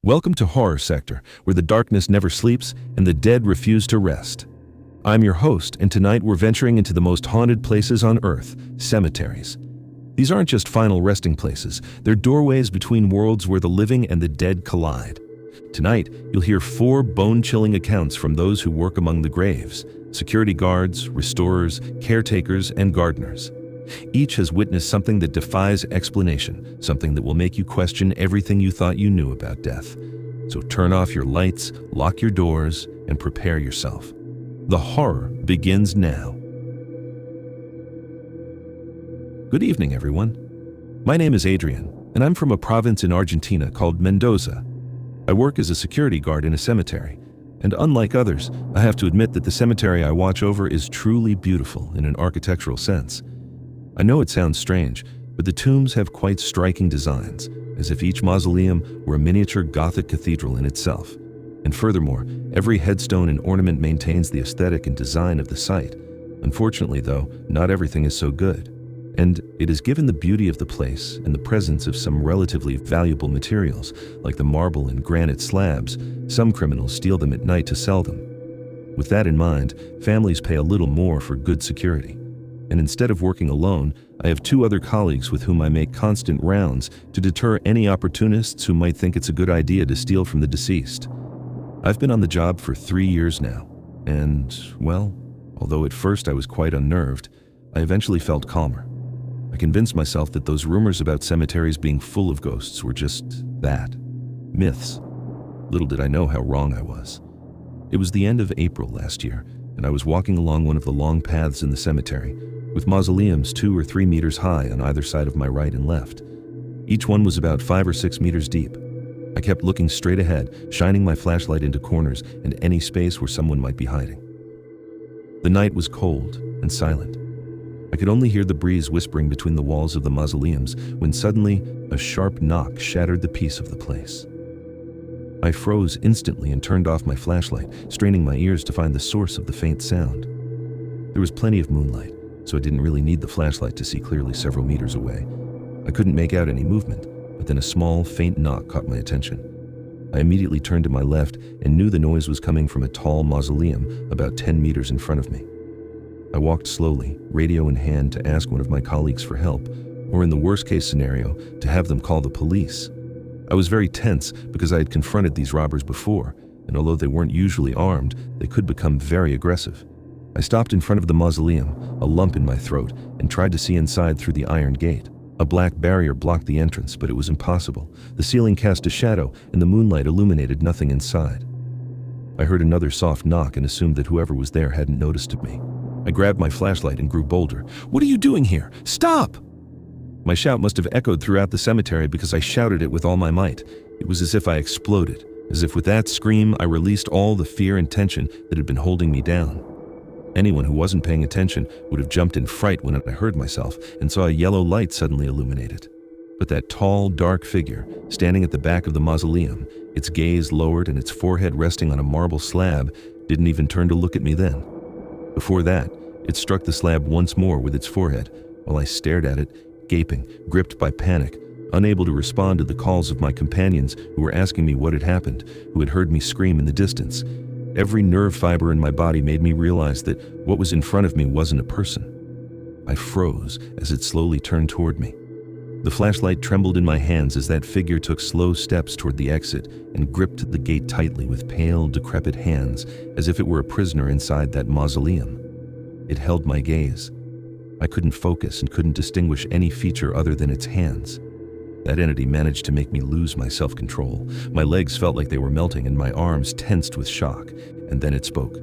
Welcome to Horror Sector, where the darkness never sleeps and the dead refuse to rest. I'm your host, and tonight we're venturing into the most haunted places on Earth, cemeteries. These aren't just final resting places, they're doorways between worlds where the living and the dead collide. Tonight, you'll hear 4 bone-chilling accounts from those who work among the graves: security guards, restorers, caretakers, and gardeners. Each has witnessed something that defies explanation, something that will make you question everything you thought you knew about death. So turn off your lights, lock your doors, and prepare yourself. The horror begins now. Good evening, everyone. My name is Adrian, and I'm from a province in Argentina called Mendoza. I work as a security guard in a cemetery, and unlike others, I have to admit that the cemetery I watch over is truly beautiful in an architectural sense. I know it sounds strange, but the tombs have quite striking designs, as if each mausoleum were a miniature Gothic cathedral in itself. And furthermore, every headstone and ornament maintains the aesthetic and design of the site. Unfortunately, though, not everything is so good. And it is given the beauty of the place and the presence of some relatively valuable materials, like the marble and granite slabs, some criminals steal them at night to sell them. With that in mind, families pay a little more for good security. And instead of working alone, I have 2 other colleagues with whom I make constant rounds to deter any opportunists who might think it's a good idea to steal from the deceased. I've been on the job for 3 years now, and, well, although at first I was quite unnerved, I eventually felt calmer. I convinced myself that those rumors about cemeteries being full of ghosts were just that, myths. Little did I know how wrong I was. It was the end of April last year, and I was walking along one of the long paths in the cemetery, with mausoleums 2 or 3 meters high on either side of my right and left. Each one was about 5 or 6 meters deep. I kept looking straight ahead, shining my flashlight into corners and any space where someone might be hiding. The night was cold and silent. I could only hear the breeze whispering between the walls of the mausoleums when suddenly a sharp knock shattered the peace of the place. I froze instantly and turned off my flashlight, straining my ears to find the source of the faint sound. There was plenty of moonlight, so I didn't really need the flashlight to see clearly several meters away. I couldn't make out any movement, but then a small, faint knock caught my attention. I immediately turned to my left and knew the noise was coming from a tall mausoleum about 10 meters in front of me. I walked slowly, radio in hand, to ask one of my colleagues for help, or in the worst-case scenario, to have them call the police. I was very tense because I had confronted these robbers before, and although they weren't usually armed, they could become very aggressive. I stopped in front of the mausoleum, a lump in my throat, and tried to see inside through the iron gate. A black barrier blocked the entrance, but it was impossible. The ceiling cast a shadow, and the moonlight illuminated nothing inside. I heard another soft knock and assumed that whoever was there hadn't noticed me. I grabbed my flashlight and grew bolder. "What are you doing here? Stop!" My shout must have echoed throughout the cemetery because I shouted it with all my might. It was as if I exploded, as if with that scream I released all the fear and tension that had been holding me down. Anyone who wasn't paying attention would have jumped in fright when I heard myself and saw a yellow light suddenly illuminated. But that tall, dark figure, standing at the back of the mausoleum, its gaze lowered and its forehead resting on a marble slab, didn't even turn to look at me then. Before that, it struck the slab once more with its forehead, while I stared at it, gaping, gripped by panic, unable to respond to the calls of my companions who were asking me what had happened, who had heard me scream in the distance. Every nerve fiber in my body made me realize that what was in front of me wasn't a person. I froze as it slowly turned toward me. The flashlight trembled in my hands as that figure took slow steps toward the exit and gripped the gate tightly with pale, decrepit hands, as if it were a prisoner inside that mausoleum. It held my gaze. I couldn't focus and couldn't distinguish any feature other than its hands. That entity managed to make me lose my self-control. My legs felt like they were melting and my arms tensed with shock, and then it spoke.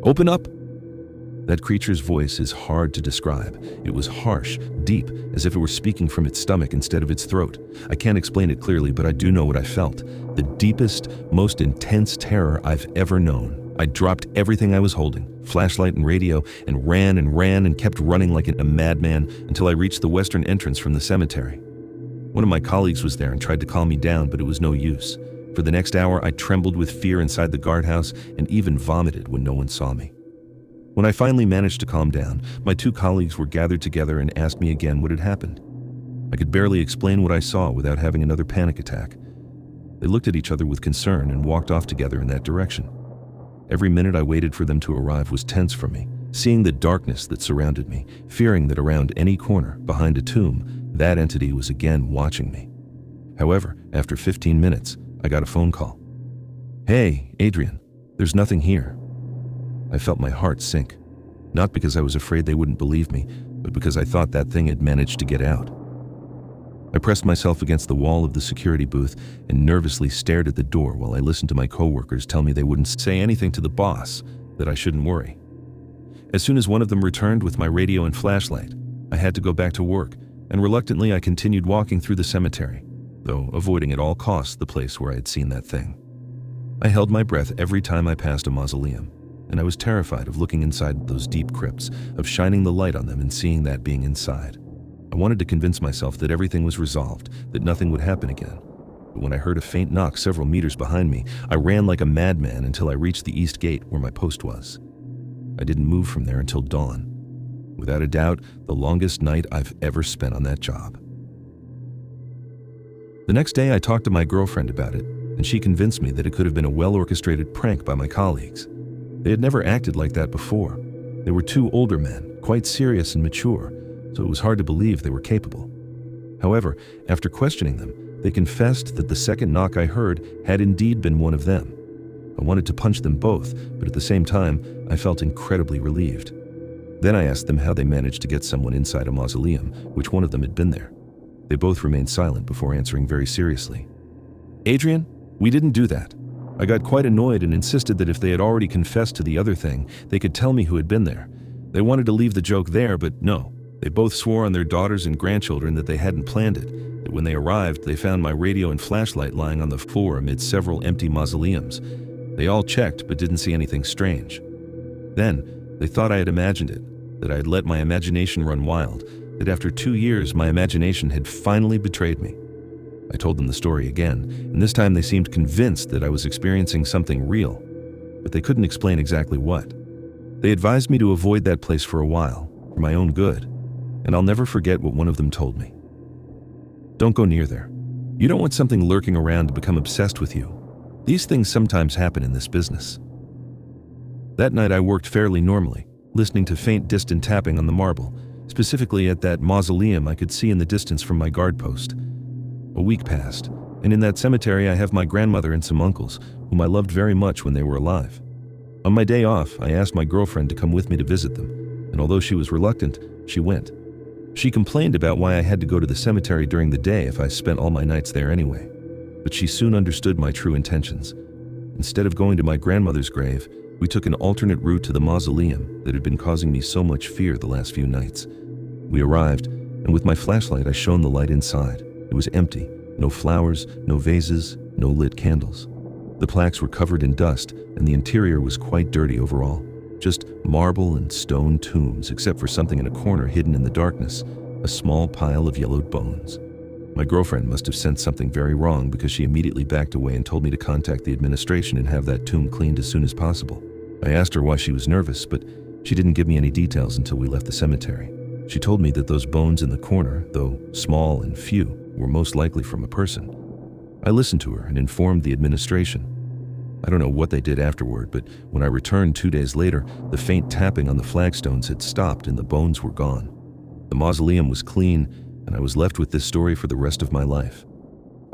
"Open up!" That creature's voice is hard to describe. It was harsh, deep, as if it were speaking from its stomach instead of its throat. I can't explain it clearly, but I do know what I felt. The deepest, most intense terror I've ever known. I dropped everything I was holding, flashlight and radio, and ran and kept running like a madman until I reached the western entrance from the cemetery. One of my colleagues was there and tried to calm me down, but it was no use. For the next hour, I trembled with fear inside the guardhouse and even vomited when no one saw me. When I finally managed to calm down, my 2 colleagues were gathered together and asked me again what had happened. I could barely explain what I saw without having another panic attack. They looked at each other with concern and walked off together in that direction. Every minute I waited for them to arrive was tense for me, seeing the darkness that surrounded me, fearing that around any corner, behind a tomb, that entity was again watching me. However, after 15 minutes, I got a phone call. "Hey, Adrian, there's nothing here." I felt my heart sink, not because I was afraid they wouldn't believe me, but because I thought that thing had managed to get out. I pressed myself against the wall of the security booth and nervously stared at the door while I listened to my coworkers tell me they wouldn't say anything to the boss, that I shouldn't worry. As soon as one of them returned with my radio and flashlight, I had to go back to work, and reluctantly I continued walking through the cemetery, though avoiding at all costs the place where I had seen that thing. I held my breath every time I passed a mausoleum, and I was terrified of looking inside those deep crypts, of shining the light on them and seeing that being inside. I wanted to convince myself that everything was resolved, that nothing would happen again. But when I heard a faint knock several meters behind me, I ran like a madman until I reached the east gate where my post was. I didn't move from there until dawn. Without a doubt, the longest night I've ever spent on that job. The next day I talked to my girlfriend about it, and she convinced me that it could have been a well-orchestrated prank by my colleagues. They had never acted like that before. They were two older men, quite serious and mature, so it was hard to believe they were capable. However, after questioning them, they confessed that the second knock I heard had indeed been one of them. I wanted to punch them both, but at the same time, I felt incredibly relieved. Then I asked them how they managed to get someone inside a mausoleum, which one of them had been there. They both remained silent before answering very seriously. "Adrian, we didn't do that. I got quite annoyed and insisted that if they had already confessed to the other thing, they could tell me who had been there. They wanted to leave the joke there, but no. They both swore on their daughters and grandchildren that they hadn't planned it, that when they arrived, they found my radio and flashlight lying on the floor amid several empty mausoleums. They all checked, but didn't see anything strange. Then, they thought I had imagined it, that I had let my imagination run wild, that after 2 years, my imagination had finally betrayed me. I told them the story again, and this time they seemed convinced that I was experiencing something real, but they couldn't explain exactly what. They advised me to avoid that place for a while, for my own good, and I'll never forget what one of them told me. "Don't go near there. You don't want something lurking around to become obsessed with you. These things sometimes happen in this business." That night I worked fairly normally, listening to faint distant tapping on the marble, specifically at that mausoleum I could see in the distance from my guard post. A week passed, and in that cemetery I have my grandmother and some uncles, whom I loved very much when they were alive. On my day off, I asked my girlfriend to come with me to visit them, and although she was reluctant, she went. She complained about why I had to go to the cemetery during the day if I spent all my nights there anyway, but she soon understood my true intentions. Instead of going to my grandmother's grave, we took an alternate route to the mausoleum that had been causing me so much fear the last few nights. We arrived, and with my flashlight I shone the light inside. It was empty, no flowers, no vases, no lit candles. The plaques were covered in dust, and the interior was quite dirty overall. Just marble and stone tombs, except for something in a corner hidden in the darkness, a small pile of yellowed bones. My girlfriend must have sensed something very wrong because she immediately backed away and told me to contact the administration and have that tomb cleaned as soon as possible. I asked her why she was nervous, but she didn't give me any details until we left the cemetery. She told me that those bones in the corner, though small and few, were most likely from a person. I listened to her and informed the administration. I don't know what they did afterward, but when I returned 2 days later, the faint tapping on the flagstones had stopped and the bones were gone. The mausoleum was clean, and I was left with this story for the rest of my life.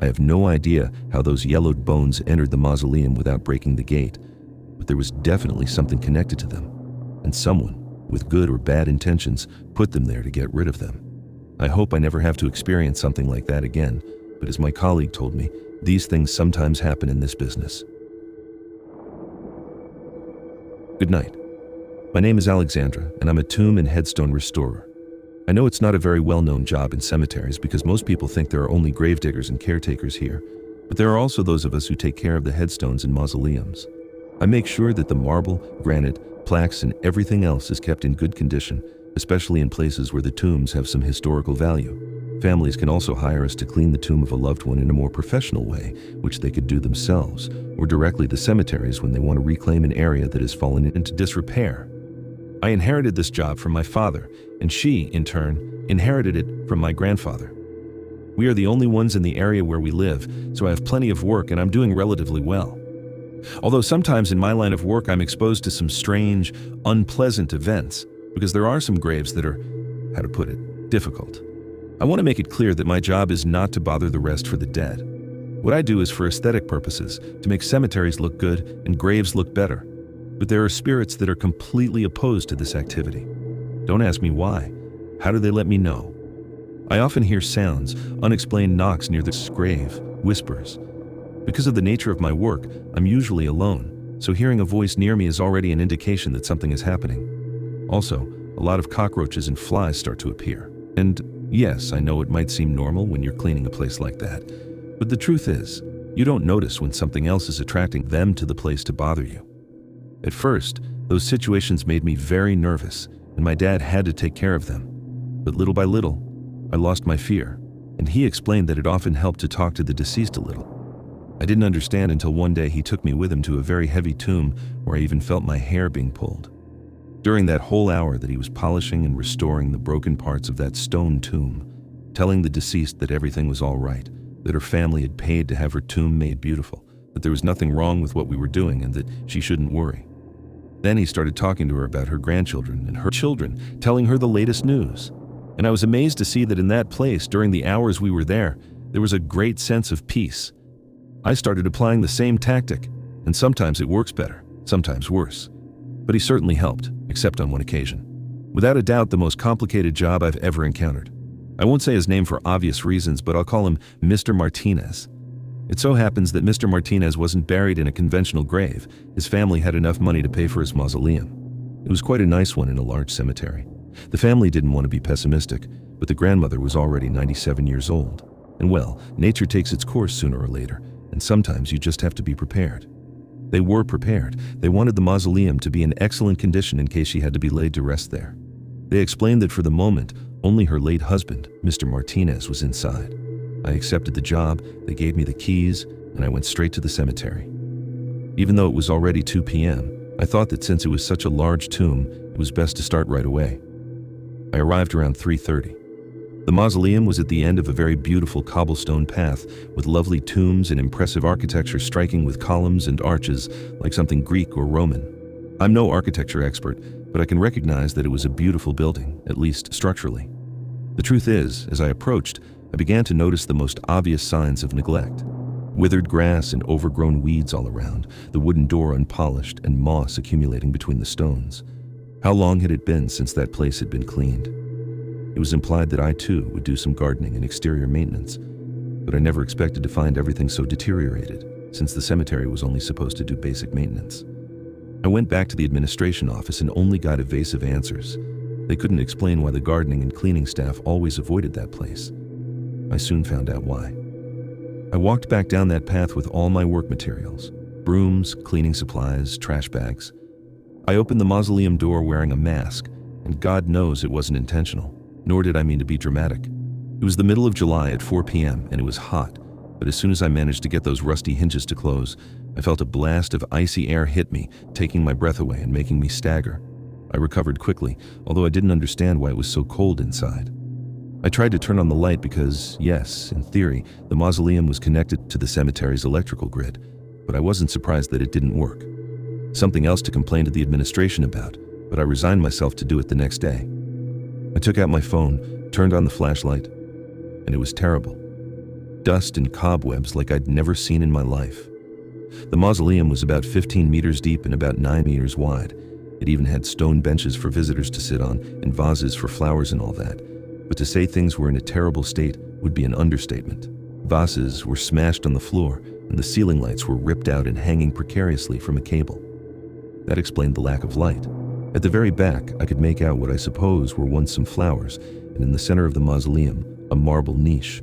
I have no idea how those yellowed bones entered the mausoleum without breaking the gate, but there was definitely something connected to them, and someone, with good or bad intentions, put them there to get rid of them. I hope I never have to experience something like that again, but as my colleague told me, these things sometimes happen in this business. Good night. My name is Alexandra, and I'm a tomb and headstone restorer. I know it's not a very well-known job in cemeteries because most people think there are only gravediggers and caretakers here, but there are also those of us who take care of the headstones and mausoleums. I make sure that the marble, granite, plaques, and everything else is kept in good condition, especially in places where the tombs have some historical value. Families can also hire us to clean the tomb of a loved one in a more professional way, which they could do themselves, or directly the cemeteries when they want to reclaim an area that has fallen into disrepair. I inherited this job from my father, and she, in turn, inherited it from my grandfather. We are the only ones in the area where we live, so I have plenty of work and I'm doing relatively well. Although sometimes in my line of work I'm exposed to some strange, unpleasant events, because there are some graves that are, how to put it, difficult. I want to make it clear that my job is not to bother the rest for the dead. What I do is for aesthetic purposes, to make cemeteries look good and graves look better. But there are spirits that are completely opposed to this activity. Don't ask me why. How do they let me know? I often hear sounds, unexplained knocks near this grave, whispers. Because of the nature of my work, I'm usually alone, so hearing a voice near me is already an indication that something is happening. Also, a lot of cockroaches and flies start to appear. And yes, I know it might seem normal when you're cleaning a place like that, but the truth is, you don't notice when something else is attracting them to the place to bother you. At first, those situations made me very nervous, and my dad had to take care of them. But little by little, I lost my fear, and he explained that it often helped to talk to the deceased a little. I didn't understand until one day he took me with him to a very heavy tomb where I even felt my hair being pulled. During that whole hour that he was polishing and restoring the broken parts of that stone tomb, telling the deceased that everything was all right, that her family had paid to have her tomb made beautiful, that there was nothing wrong with what we were doing and that she shouldn't worry. Then he started talking to her about her grandchildren and her children, telling her the latest news. And I was amazed to see that in that place, during the hours we were there was a great sense of peace. I started applying the same tactic, and sometimes it works better, sometimes worse. But he certainly helped, except on one occasion. Without a doubt, the most complicated job I've ever encountered. I won't say his name for obvious reasons, but I'll call him Mr. Martinez. It so happens that Mr. Martinez wasn't buried in a conventional grave. His family had enough money to pay for his mausoleum. It was quite a nice one in a large cemetery. The family didn't want to be pessimistic, but the grandmother was already 97 years old. And well, nature takes its course sooner or later, and sometimes you just have to be prepared. They were prepared. They wanted the mausoleum to be in excellent condition in case she had to be laid to rest there. They explained that for the moment, only her late husband, Mr. Martinez, was inside. I accepted the job, they gave me the keys, and I went straight to the cemetery. Even though it was already 2 p.m., I thought that since it was such a large tomb, it was best to start right away. I arrived around 3:30. The mausoleum was at the end of a very beautiful cobblestone path with lovely tombs and impressive architecture striking with columns and arches like something Greek or Roman. I'm no architecture expert, but I can recognize that it was a beautiful building, at least structurally. The truth is, as I approached, I began to notice the most obvious signs of neglect. Withered grass and overgrown weeds all around, the wooden door unpolished and moss accumulating between the stones. How long had it been since that place had been cleaned? It was implied that I too would do some gardening and exterior maintenance, but I never expected to find everything so deteriorated, since the cemetery was only supposed to do basic maintenance. I went back to the administration office and only got evasive answers. They couldn't explain why the gardening and cleaning staff always avoided that place. I soon found out why. I walked back down that path with all my work materials, brooms, cleaning supplies, trash bags. I opened the mausoleum door wearing a mask, and God knows it wasn't intentional, nor did I mean to be dramatic. It was the middle of July at 4 p.m. and it was hot, but as soon as I managed to get those rusty hinges to close, I felt a blast of icy air hit me, taking my breath away and making me stagger. I recovered quickly, although I didn't understand why it was so cold inside. I tried to turn on the light because, yes, in theory, the mausoleum was connected to the cemetery's electrical grid, but I wasn't surprised that it didn't work. Something else to complain to the administration about, but I resigned myself to do it the next day. I took out my phone, turned on the flashlight, and it was terrible. Dust and cobwebs like I'd never seen in my life. The mausoleum was about 15 meters deep and about 9 meters wide. It even had stone benches for visitors to sit on and vases for flowers and all that. But to say things were in a terrible state would be an understatement. Vases were smashed on the floor, and the ceiling lights were ripped out and hanging precariously from a cable. That explained the lack of light. At the very back, I could make out what I suppose were once some flowers, and in the center of the mausoleum, a marble niche.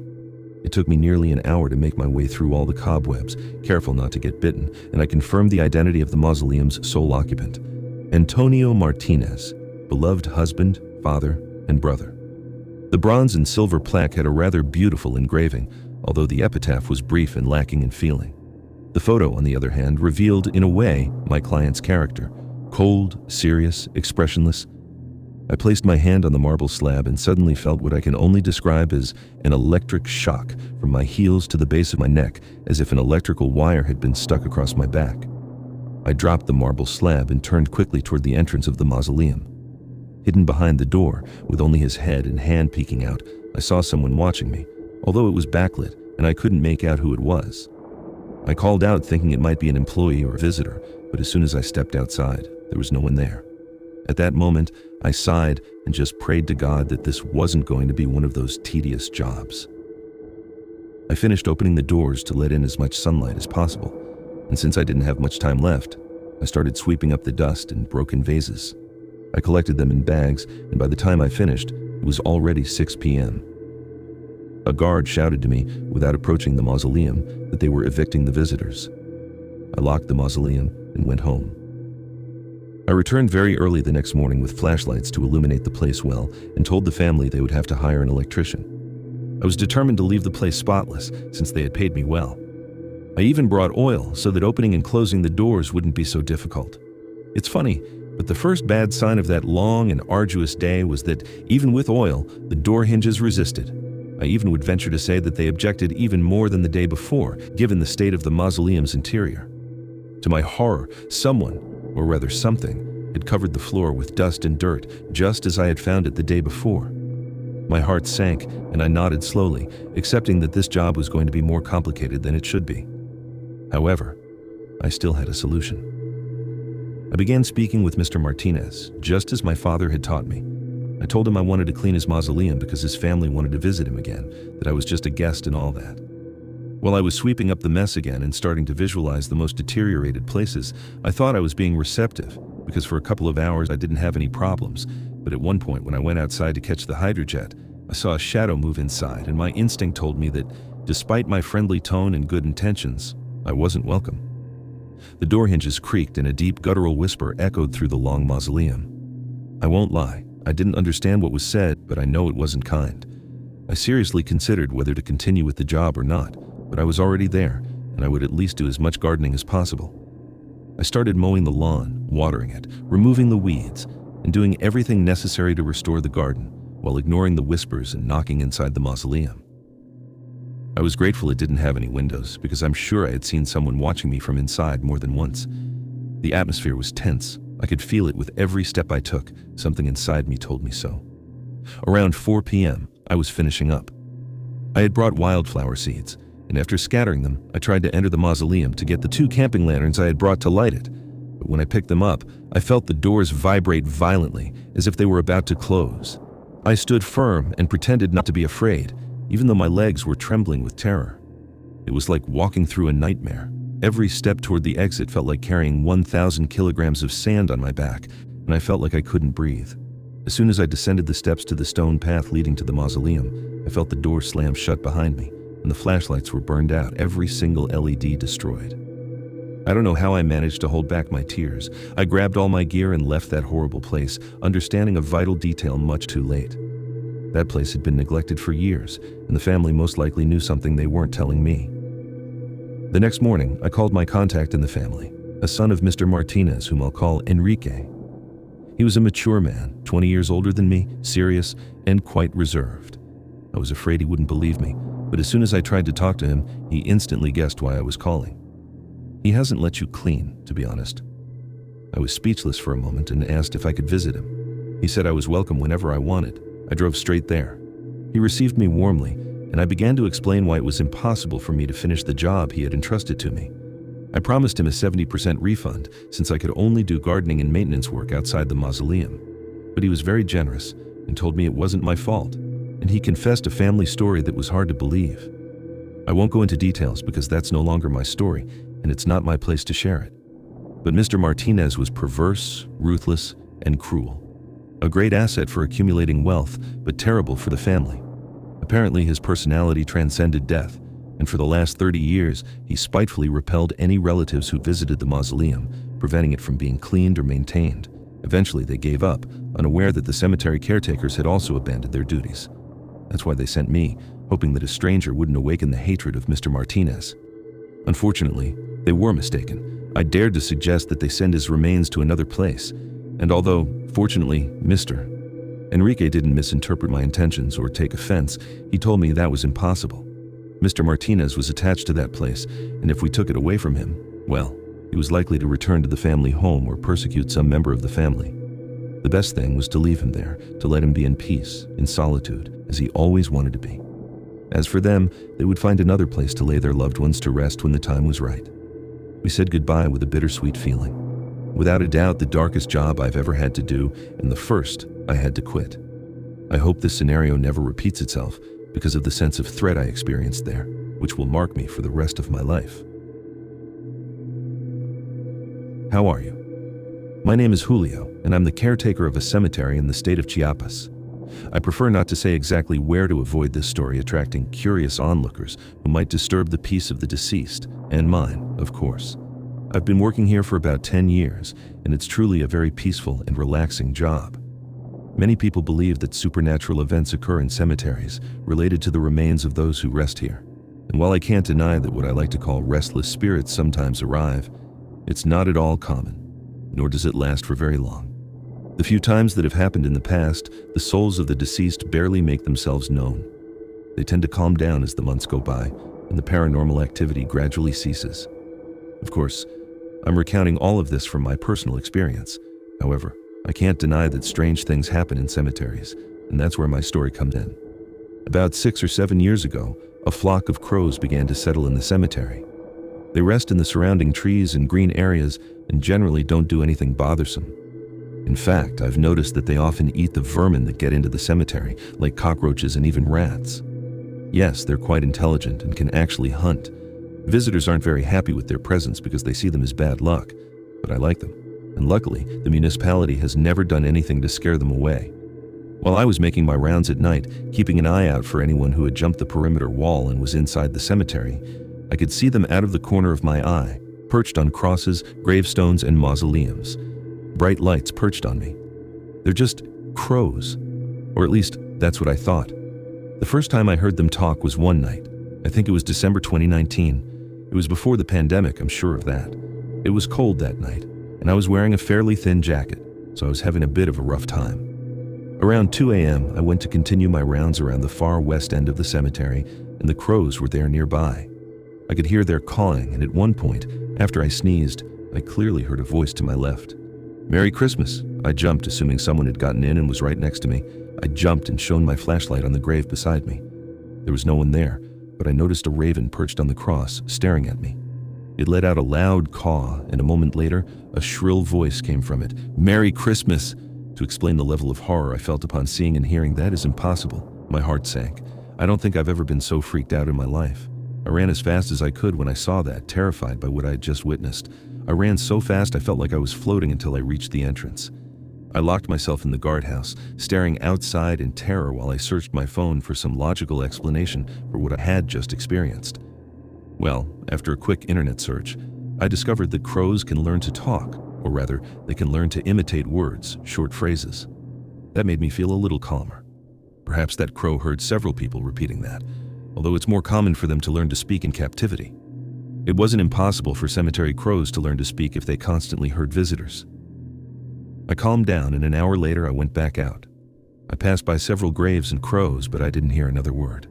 It took me nearly an hour to make my way through all the cobwebs, careful not to get bitten, and I confirmed the identity of the mausoleum's sole occupant, Antonio Martinez, beloved husband, father, and brother. The bronze and silver plaque had a rather beautiful engraving, although the epitaph was brief and lacking in feeling. The photo, on the other hand, revealed, in a way, my client's character. Cold, serious, expressionless. I placed my hand on the marble slab and suddenly felt what I can only describe as an electric shock from my heels to the base of my neck, as if an electrical wire had been stuck across my back. I dropped the marble slab and turned quickly toward the entrance of the mausoleum. Hidden behind the door, with only his head and hand peeking out, I saw someone watching me, although it was backlit and I couldn't make out who it was. I called out thinking it might be an employee or a visitor, but as soon as I stepped outside, there was no one there. At that moment, I sighed and just prayed to God that this wasn't going to be one of those tedious jobs. I finished opening the doors to let in as much sunlight as possible, and since I didn't have much time left, I started sweeping up the dust and broken vases. I collected them in bags, and by the time I finished, it was already 6 p.m. A guard shouted to me, without approaching the mausoleum, that they were evicting the visitors. I locked the mausoleum and went home. I returned very early the next morning with flashlights to illuminate the place well and told the family they would have to hire an electrician. I was determined to leave the place spotless since they had paid me well. I even brought oil so that opening and closing the doors wouldn't be so difficult. It's funny, but the first bad sign of that long and arduous day was that even with oil, the door hinges resisted. I even would venture to say that they objected even more than the day before, given the state of the mausoleum's interior. To my horror, someone, or rather something, had covered the floor with dust and dirt, just as I had found it the day before. My heart sank, and I nodded slowly, accepting that this job was going to be more complicated than it should be. However, I still had a solution. I began speaking with Mr. Martinez, just as my father had taught me. I told him I wanted to clean his mausoleum because his family wanted to visit him again, that I was just a guest and all that. While I was sweeping up the mess again and starting to visualize the most deteriorated places, I thought I was being receptive, because for a couple of hours I didn't have any problems, but at one point when I went outside to catch the hydrojet, I saw a shadow move inside, and my instinct told me that, despite my friendly tone and good intentions, I wasn't welcome. The door hinges creaked and a deep guttural whisper echoed through the long mausoleum. I won't lie, I didn't understand what was said, but I know it wasn't kind. I seriously considered whether to continue with the job or not, but I was already there, and I would at least do as much gardening as possible. I started mowing the lawn, watering it, removing the weeds, and doing everything necessary to restore the garden, while ignoring the whispers and knocking inside the mausoleum. I was grateful it didn't have any windows, because I'm sure I had seen someone watching me from inside more than once. The atmosphere was tense. I could feel it with every step I took. Something inside me told me so. Around 4 p.m., I was finishing up. I had brought wildflower seeds, and after scattering them, I tried to enter the mausoleum to get the 2 camping lanterns I had brought to light it. But when I picked them up, I felt the doors vibrate violently, as if they were about to close. I stood firm and pretended not to be afraid, even though my legs were trembling with terror. It was like walking through a nightmare. Every step toward the exit felt like carrying 1,000 kilograms of sand on my back, and I felt like I couldn't breathe. As soon as I descended the steps to the stone path leading to the mausoleum, I felt the door slam shut behind me, and the flashlights were burned out, every single LED destroyed. I don't know how I managed to hold back my tears. I grabbed all my gear and left that horrible place, understanding a vital detail much too late. That place had been neglected for years, and the family most likely knew something they weren't telling me. The next morning, I called my contact in the family, a son of Mr. Martinez, whom I'll call Enrique. He was a mature man, 20 years older than me, serious, and quite reserved. I was afraid he wouldn't believe me, but as soon as I tried to talk to him, he instantly guessed why I was calling. He hasn't let you clean, to be honest. I was speechless for a moment and asked if I could visit him. He said I was welcome whenever I wanted. I drove straight there. He received me warmly, and I began to explain why it was impossible for me to finish the job he had entrusted to me. I promised him a 70% refund, since I could only do gardening and maintenance work outside the mausoleum. But he was very generous and told me it wasn't my fault, and he confessed a family story that was hard to believe. I won't go into details because that's no longer my story, and it's not my place to share it. But Mr. Martinez was perverse, ruthless, and cruel. A great asset for accumulating wealth, but terrible for the family. Apparently, his personality transcended death, and for the last 30 years, he spitefully repelled any relatives who visited the mausoleum, preventing it from being cleaned or maintained. Eventually, they gave up, unaware that the cemetery caretakers had also abandoned their duties. That's why they sent me, hoping that a stranger wouldn't awaken the hatred of Mr. Martinez. Unfortunately, they were mistaken. I dared to suggest that they send his remains to another place, and although, fortunately, Mr. Enrique didn't misinterpret my intentions or take offense. He told me that was impossible. Mr. Martinez was attached to that place, and if we took it away from him, well, he was likely to return to the family home or persecute some member of the family. The best thing was to leave him there, to let him be in peace, in solitude, as he always wanted to be. As for them, they would find another place to lay their loved ones to rest when the time was right. We said goodbye with a bittersweet feeling. Without a doubt, the darkest job I've ever had to do, and the first I had to quit. I hope this scenario never repeats itself because of the sense of threat I experienced there, which will mark me for the rest of my life. How are you? My name is Julio, and I'm the caretaker of a cemetery in the state of Chiapas. I prefer not to say exactly where to avoid this story attracting curious onlookers who might disturb the peace of the deceased, and mine, of course. I've been working here for about 10 years, and it's truly a very peaceful and relaxing job. Many people believe that supernatural events occur in cemeteries related to the remains of those who rest here. And while I can't deny that what I like to call restless spirits sometimes arrive, it's not at all common, nor does it last for very long. The few times that have happened in the past, the souls of the deceased barely make themselves known. They tend to calm down as the months go by, and the paranormal activity gradually ceases. Of course, I'm recounting all of this from my personal experience. However, I can't deny that strange things happen in cemeteries, and that's where my story comes in. About 6 or 7 years ago, a flock of crows began to settle in the cemetery. They rest in the surrounding trees and green areas and generally don't do anything bothersome. In fact, I've noticed that they often eat the vermin that get into the cemetery, like cockroaches and even rats. Yes, they're quite intelligent and can actually hunt. Visitors aren't very happy with their presence because they see them as bad luck, but I like them. And luckily, the municipality has never done anything to scare them away. While I was making my rounds at night, keeping an eye out for anyone who had jumped the perimeter wall and was inside the cemetery, I could see them out of the corner of my eye, perched on crosses, gravestones, and mausoleums. Bright lights perched on me. They're just crows, or at least that's what I thought. The first time I heard them talk was one night. I think it was December 2019. It was before the pandemic, I'm sure of that. It was cold that night, and I was wearing a fairly thin jacket, so I was having a bit of a rough time. Around 2 a.m., I went to continue my rounds around the far west end of the cemetery, and the crows were there nearby. I could hear their cawing, and at one point, after I sneezed, I clearly heard a voice to my left. "Merry Christmas." I jumped, assuming someone had gotten in and was right next to me. I jumped and shone my flashlight on the grave beside me. There was no one there, but I noticed a raven perched on the cross, staring at me. It let out a loud caw, and a moment later, a shrill voice came from it. "Merry Christmas!" To explain the level of horror I felt upon seeing and hearing that is impossible. My heart sank. I don't think I've ever been so freaked out in my life. I ran as fast as I could when I saw that, terrified by what I had just witnessed. I ran so fast I felt like I was floating until I reached the entrance. I locked myself in the guardhouse, staring outside in terror while I searched my phone for some logical explanation for what I had just experienced. Well, after a quick internet search, I discovered that crows can learn to talk, or rather, they can learn to imitate words, short phrases. That made me feel a little calmer. Perhaps that crow heard several people repeating that, although it's more common for them to learn to speak in captivity. It wasn't impossible for cemetery crows to learn to speak if they constantly heard visitors. I calmed down, and an hour later I went back out. I passed by several graves and crows, but I didn't hear another word.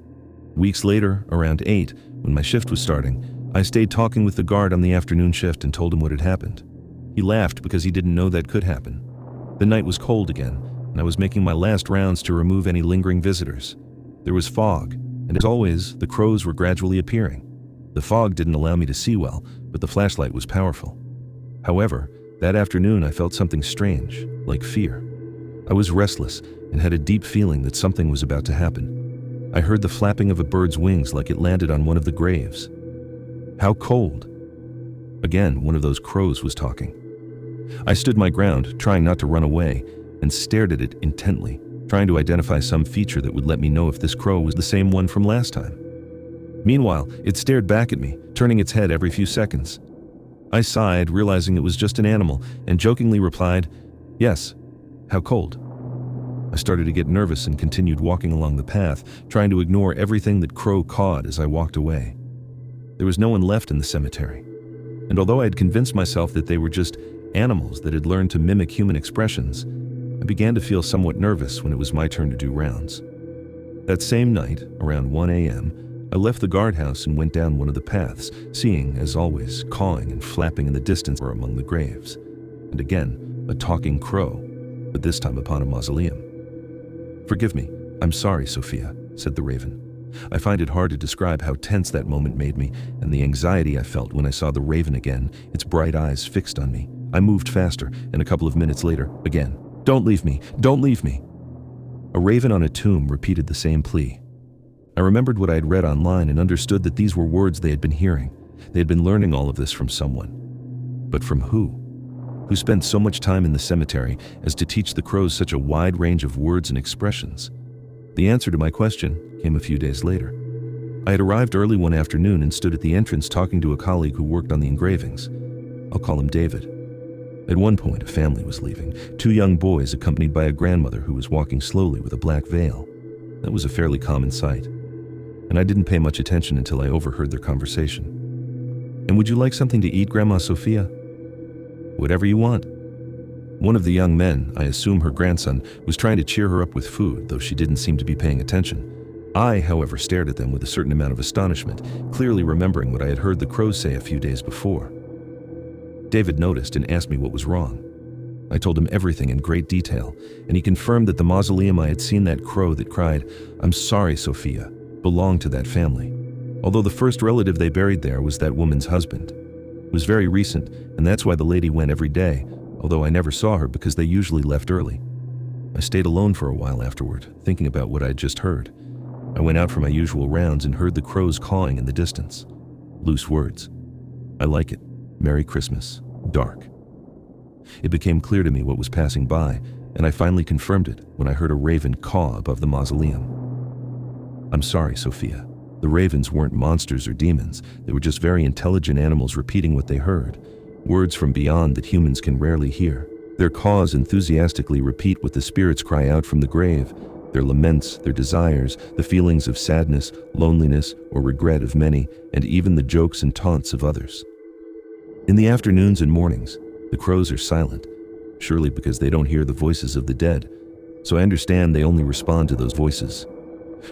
Weeks later, around 8, when my shift was starting, I stayed talking with the guard on the afternoon shift and told him what had happened. He laughed because he didn't know that could happen. The night was cold again, and I was making my last rounds to remove any lingering visitors. There was fog, and as always, the crows were gradually appearing. The fog didn't allow me to see well, but the flashlight was powerful. However, that afternoon I felt something strange, like fear. I was restless and had a deep feeling that something was about to happen. I heard the flapping of a bird's wings like it landed on one of the graves. "How cold?" Again, one of those crows was talking. I stood my ground, trying not to run away, and stared at it intently, trying to identify some feature that would let me know if this crow was the same one from last time. Meanwhile, it stared back at me, turning its head every few seconds. I sighed, realizing it was just an animal, and jokingly replied, "Yes, how cold?" I started to get nervous and continued walking along the path, trying to ignore everything that crow cawed as I walked away. There was no one left in the cemetery, and although I had convinced myself that they were just animals that had learned to mimic human expressions, I began to feel somewhat nervous when it was my turn to do rounds. That same night, around 1 a.m., I left the guardhouse and went down one of the paths, seeing, as always, cawing and flapping in the distance or among the graves. And again, a talking crow, but this time upon a mausoleum. "Forgive me, I'm sorry, Sophia," said the raven. I find it hard to describe how tense that moment made me, and the anxiety I felt when I saw the raven again, its bright eyes fixed on me. I moved faster, and a couple of minutes later, again, "Don't leave me, don't leave me." A raven on a tomb repeated the same plea. I remembered what I had read online and understood that these were words they had been hearing. They had been learning all of this from someone. But from who? Who spent so much time in the cemetery as to teach the crows such a wide range of words and expressions? The answer to my question came a few days later. I had arrived early one afternoon and stood at the entrance talking to a colleague who worked on the engravings. I'll call him David. At one point, a family was leaving, 2 young boys accompanied by a grandmother who was walking slowly with a black veil. That was a fairly common sight, and I didn't pay much attention until I overheard their conversation. "And would you like something to eat, Grandma Sophia?" "Whatever you want." One of the young men, I assume her grandson, was trying to cheer her up with food, though she didn't seem to be paying attention. I, however, stared at them with a certain amount of astonishment, clearly remembering what I had heard the crows say a few days before. David noticed and asked me what was wrong. I told him everything in great detail, and he confirmed that the mausoleum I had seen that crow that cried, "I'm sorry, Sophia," belonged to that family, although the first relative they buried there was that woman's husband. It was very recent, and that's why the lady went every day, although I never saw her because they usually left early. I stayed alone for a while afterward, thinking about what I had just heard. I went out for my usual rounds and heard the crows cawing in the distance. Loose words. "I like it. Merry Christmas. Dark." It became clear to me what was passing by, and I finally confirmed it when I heard a raven caw above the mausoleum. "I'm sorry, Sophia. The ravens weren't monsters or demons. They were just very intelligent animals repeating what they heard. Words from beyond that humans can rarely hear. Their caws enthusiastically repeat what the spirits cry out from the grave, their laments, their desires, the feelings of sadness, loneliness, or regret of many, and even the jokes and taunts of others. In the afternoons and mornings, the crows are silent, surely because they don't hear the voices of the dead, so I understand they only respond to those voices.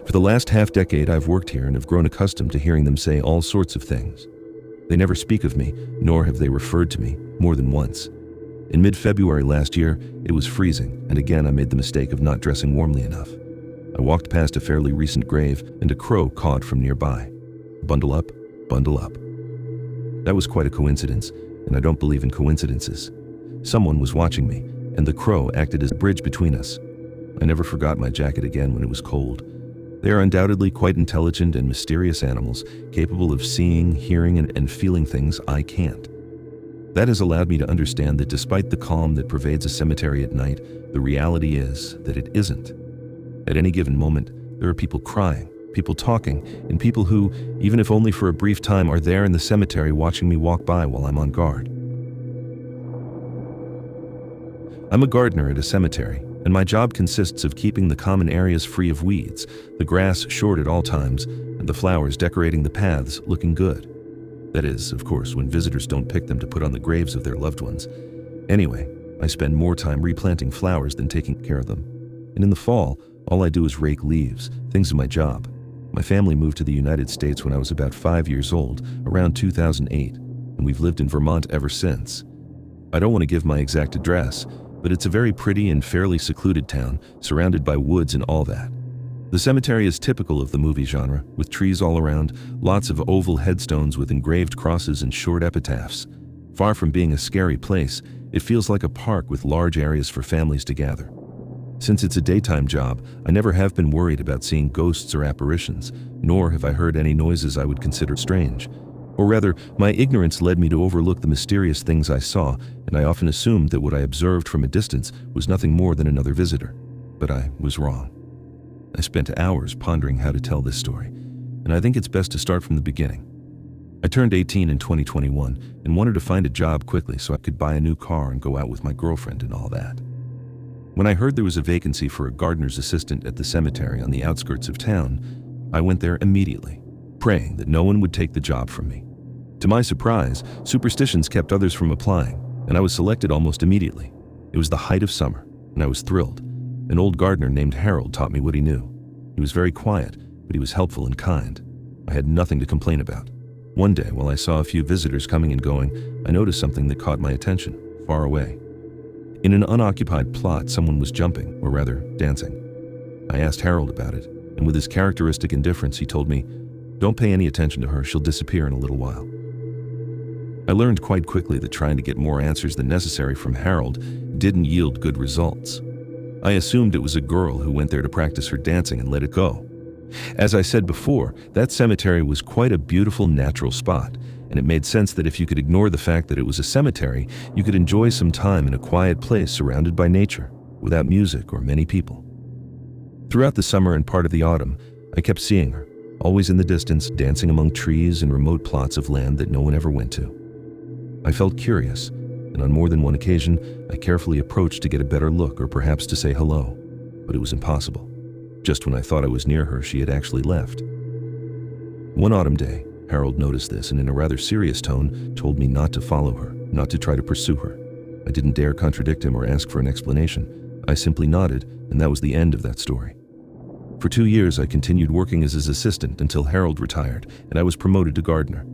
For the last half-decade I've worked here and have grown accustomed to hearing them say all sorts of things. They never speak of me, nor have they referred to me, more than once. In mid-February last year, it was freezing, and again I made the mistake of not dressing warmly enough. I walked past a fairly recent grave, and a crow cawed from nearby. "Bundle up, bundle up." That was quite a coincidence, and I don't believe in coincidences. Someone was watching me, and the crow acted as a bridge between us. I never forgot my jacket again when it was cold. They are undoubtedly quite intelligent and mysterious animals, capable of seeing, hearing, and feeling things I can't. That has allowed me to understand that despite the calm that pervades a cemetery at night, the reality is that it isn't. At any given moment, there are people crying, people talking, and people who, even if only for a brief time, are there in the cemetery watching me walk by while I'm on guard. I'm a gardener at a cemetery, and my job consists of keeping the common areas free of weeds, the grass short at all times, and the flowers decorating the paths looking good. That is, of course, when visitors don't pick them to put on the graves of their loved ones. Anyway, I spend more time replanting flowers than taking care of them. And in the fall, all I do is rake leaves, things of my job. My family moved to the United States when I was about 5 years old, around 2008, and we've lived in Vermont ever since. I don't want to give my exact address, but it's a very pretty and fairly secluded town, surrounded by woods and all that. The cemetery is typical of the movie genre, with trees all around, lots of oval headstones with engraved crosses and short epitaphs. Far from being a scary place, it feels like a park with large areas for families to gather. Since it's a daytime job, I never have been worried about seeing ghosts or apparitions, nor have I heard any noises I would consider strange. Or rather, my ignorance led me to overlook the mysterious things I saw, and I often assumed that what I observed from a distance was nothing more than another visitor. But I was wrong. I spent hours pondering how to tell this story, and I think it's best to start from the beginning. I turned 18 in 2021 and wanted to find a job quickly so I could buy a new car and go out with my girlfriend and all that. When I heard there was a vacancy for a gardener's assistant at the cemetery on the outskirts of town, I went there immediately, praying that no one would take the job from me. To my surprise, superstitions kept others from applying, and I was selected almost immediately. It was the height of summer. and I was thrilled. An old gardener named Harold taught me what he knew. He was very quiet, but he was helpful and kind. I had nothing to complain about. One day, while I saw a few visitors coming and going, I noticed something that caught my attention, far away. In an unoccupied plot, someone was jumping, or rather, dancing. I asked Harold about it, and with his characteristic indifference, he told me, "Don't pay any attention to her, she'll disappear in a little while." I learned quite quickly that trying to get more answers than necessary from Harold didn't yield good results. I assumed it was a girl who went there to practice her dancing and let it go. As I said before, that cemetery was quite a beautiful natural spot, and it made sense that if you could ignore the fact that it was a cemetery, you could enjoy some time in a quiet place surrounded by nature, without music or many people. Throughout the summer and part of the autumn, I kept seeing her, always in the distance, dancing among trees and remote plots of land that no one ever went to. I felt curious, and on more than one occasion, I carefully approached to get a better look or perhaps to say hello, but it was impossible. Just when I thought I was near her, she had actually left. One autumn day, Harold noticed this and in a rather serious tone told me not to follow her, not to try to pursue her. I didn't dare contradict him or ask for an explanation. I simply nodded, and that was the end of that story. For 2 years, I continued working as his assistant until Harold retired, and I was promoted to gardener.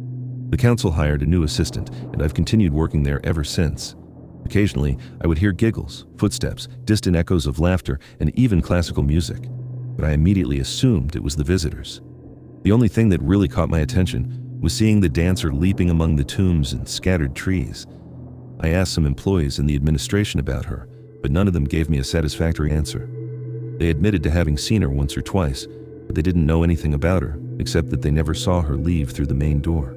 The council hired a new assistant, and I've continued working there ever since. Occasionally, I would hear giggles, footsteps, distant echoes of laughter, and even classical music. But I immediately assumed it was the visitors. The only thing that really caught my attention was seeing the dancer leaping among the tombs and scattered trees. I asked some employees in the administration about her, but none of them gave me a satisfactory answer. They admitted to having seen her once or twice, but they didn't know anything about her, except that they never saw her leave through the main door.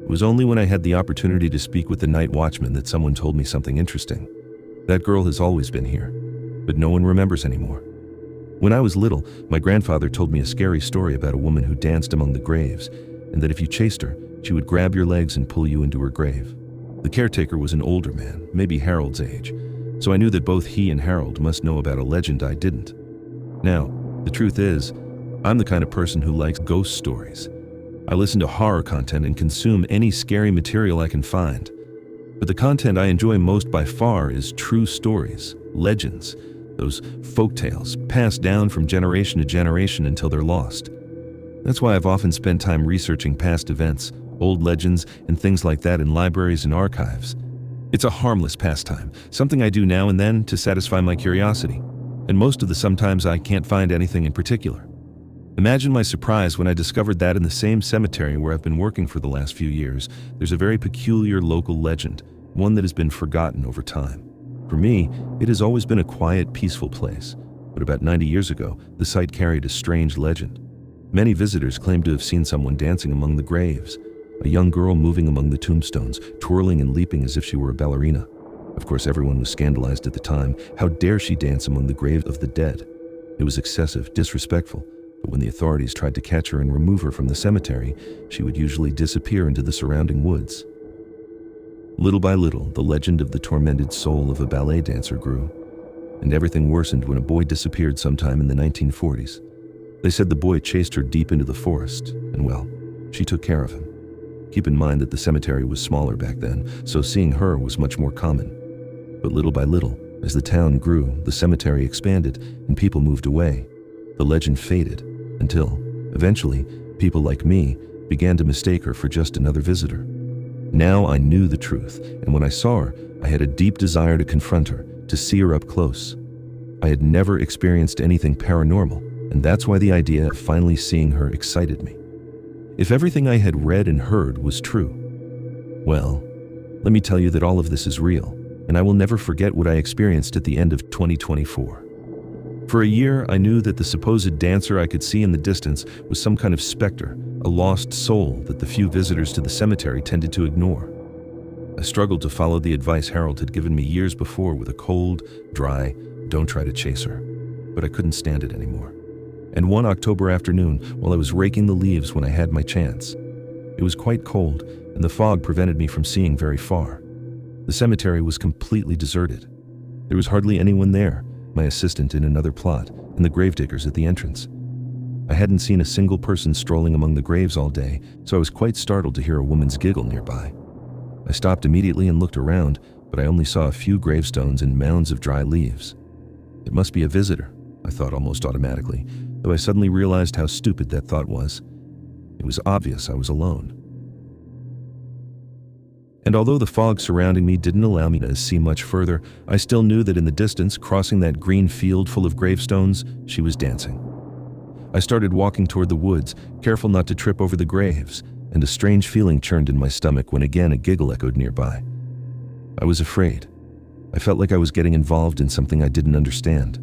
It was only when I had the opportunity to speak with the night watchman that someone told me something interesting. That girl has always been here, but no one remembers anymore. When I was little, my grandfather told me a scary story about a woman who danced among the graves, and that if you chased her, she would grab your legs and pull you into her grave. The caretaker was an older man, maybe Harold's age, so I knew that both he and Harold must know about a legend I didn't. Now, the truth is, I'm the kind of person who likes ghost stories. I listen to horror content and consume any scary material I can find. But the content I enjoy most by far is true stories, legends, those folk tales passed down from generation to generation until they're lost. That's why I've often spent time researching past events, old legends, and things like that in libraries and archives. It's a harmless pastime, something I do now and then to satisfy my curiosity. And most of the sometimes I can't find anything in particular. Imagine my surprise when I discovered that in the same cemetery where I've been working for the last few years, there's a very peculiar local legend, one that has been forgotten over time. For me, it has always been a quiet, peaceful place, but about 90 years ago, the site carried a strange legend. Many visitors claim to have seen someone dancing among the graves, a young girl moving among the tombstones, twirling and leaping as if she were a ballerina. Of course, everyone was scandalized at the time. How dare she dance among the graves of the dead? It was excessive, disrespectful, but when the authorities tried to catch her and remove her from the cemetery, she would usually disappear into the surrounding woods. Little by little, the legend of the tormented soul of a ballet dancer grew, and everything worsened when a boy disappeared sometime in the 1940s. They said the boy chased her deep into the forest, and well, she took care of him. Keep in mind that the cemetery was smaller back then, so seeing her was much more common. But little by little, as the town grew, the cemetery expanded, and people moved away. The legend faded, until, eventually, people like me began to mistake her for just another visitor. Now I knew the truth, and when I saw her, I had a deep desire to confront her, to see her up close. I had never experienced anything paranormal, and that's why the idea of finally seeing her excited me. If everything I had read and heard was true, well, let me tell you that all of this is real, and I will never forget what I experienced at the end of 2024. For a year, I knew that the supposed dancer I could see in the distance was some kind of specter, a lost soul that the few visitors to the cemetery tended to ignore. I struggled to follow the advice Harold had given me years before with a cold, dry, "Don't try to chase her," but I couldn't stand it anymore. And one October afternoon, while I was raking the leaves when I had my chance, it was quite cold, and the fog prevented me from seeing very far. The cemetery was completely deserted. There was hardly anyone there, my assistant in another plot, and the gravediggers at the entrance. I hadn't seen a single person strolling among the graves all day, so I was quite startled to hear a woman's giggle nearby. I stopped immediately and looked around, but I only saw a few gravestones and mounds of dry leaves. It must be a visitor, I thought almost automatically, though I suddenly realized how stupid that thought was. It was obvious I was alone. And although the fog surrounding me didn't allow me to see much further, I still knew that in the distance, crossing that green field full of gravestones, she was dancing. I started walking toward the woods, careful not to trip over the graves, and a strange feeling churned in my stomach when again a giggle echoed nearby. I was afraid. I felt like I was getting involved in something I didn't understand.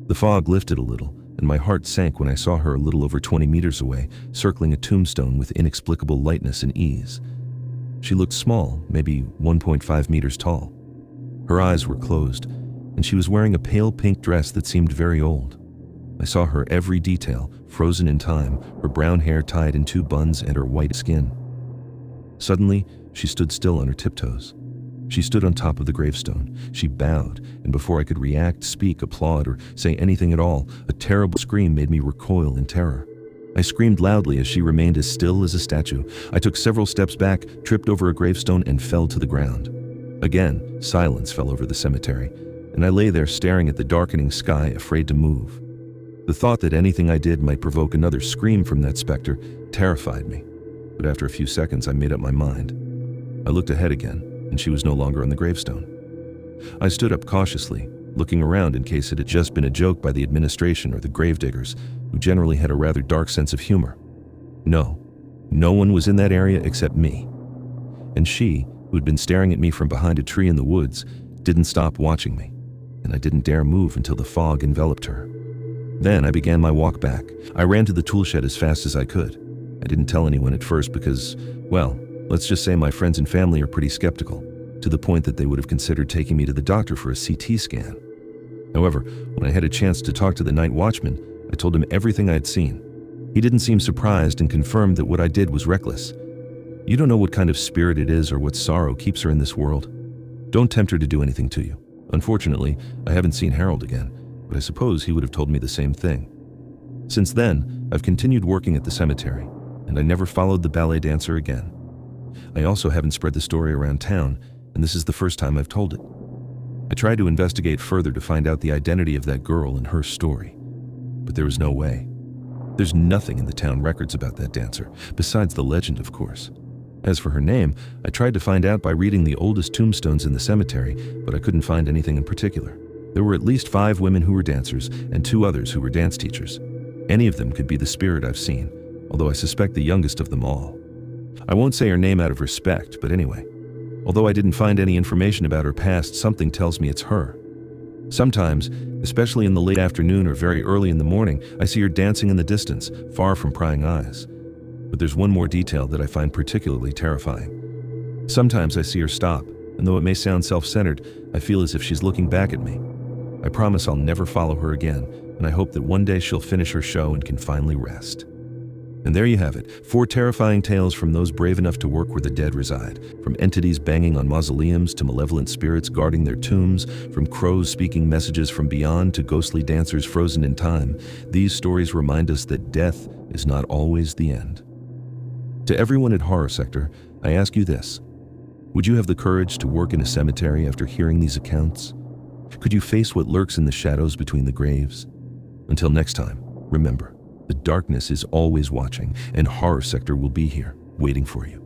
The fog lifted a little, and my heart sank when I saw her a little over 20 meters away, circling a tombstone with inexplicable lightness and ease. She looked small, maybe 1.5 meters tall. Her eyes were closed, and she was wearing a pale pink dress that seemed very old. I saw her every detail, frozen in time, her brown hair tied in 2 buns and her white skin. Suddenly, she stood still on her tiptoes. She stood on top of the gravestone. She bowed, and before I could react, speak, applaud, or say anything at all, a terrible scream made me recoil in terror. I screamed loudly as she remained as still as a statue. I took several steps back, tripped over a gravestone, and fell to the ground. Again, silence fell over the cemetery, and I lay there staring at the darkening sky, afraid to move. The thought that anything I did might provoke another scream from that specter terrified me, but after a few seconds I made up my mind. I looked ahead again, and she was no longer on the gravestone. I stood up cautiously, looking around in case it had just been a joke by the administration or the gravediggers, who generally had a rather dark sense of humor. No one was in that area except me. And she, who had been staring at me from behind a tree in the woods, didn't stop watching me, and I didn't dare move until the fog enveloped her. Then I began my walk back. I ran to the tool shed as fast as I could. I didn't tell anyone at first because, well, let's just say my friends and family are pretty skeptical, to the point that they would have considered taking me to the doctor for a CT scan. However, when I had a chance to talk to the night watchman, I told him everything I had seen. He didn't seem surprised and confirmed that what I did was reckless. You don't know what kind of spirit it is or what sorrow keeps her in this world. Don't tempt her to do anything to you. Unfortunately, I haven't seen Harold again, but I suppose he would have told me the same thing. Since then, I've continued working at the cemetery, and I never followed the ballet dancer again. I also haven't spread the story around town, and this is the first time I've told it. I tried to investigate further to find out the identity of that girl and her story, but there was no way. There's nothing in the town records about that dancer, besides the legend, of course. As for her name, I tried to find out by reading the oldest tombstones in the cemetery, but I couldn't find anything in particular. There were at least 5 women who were dancers and 2 others who were dance teachers. Any of them could be the spirit I've seen, although I suspect the youngest of them all. I won't say her name out of respect, but anyway. Although I didn't find any information about her past, something tells me it's her. Sometimes, especially in the late afternoon or very early in the morning, I see her dancing in the distance, far from prying eyes. But there's one more detail that I find particularly terrifying. Sometimes I see her stop, and though it may sound self-centered, I feel as if she's looking back at me. I promise I'll never follow her again, and I hope that one day she'll finish her show and can finally rest. And there you have it, 4 terrifying tales from those brave enough to work where the dead reside. From entities banging on mausoleums to malevolent spirits guarding their tombs, from crows speaking messages from beyond to ghostly dancers frozen in time, these stories remind us that death is not always the end. To everyone at Horror Sector, I ask you this. Would you have the courage to work in a cemetery after hearing these accounts? Could you face what lurks in the shadows between the graves? Until next time, remember, the darkness is always watching, and Horror Sector will be here, waiting for you.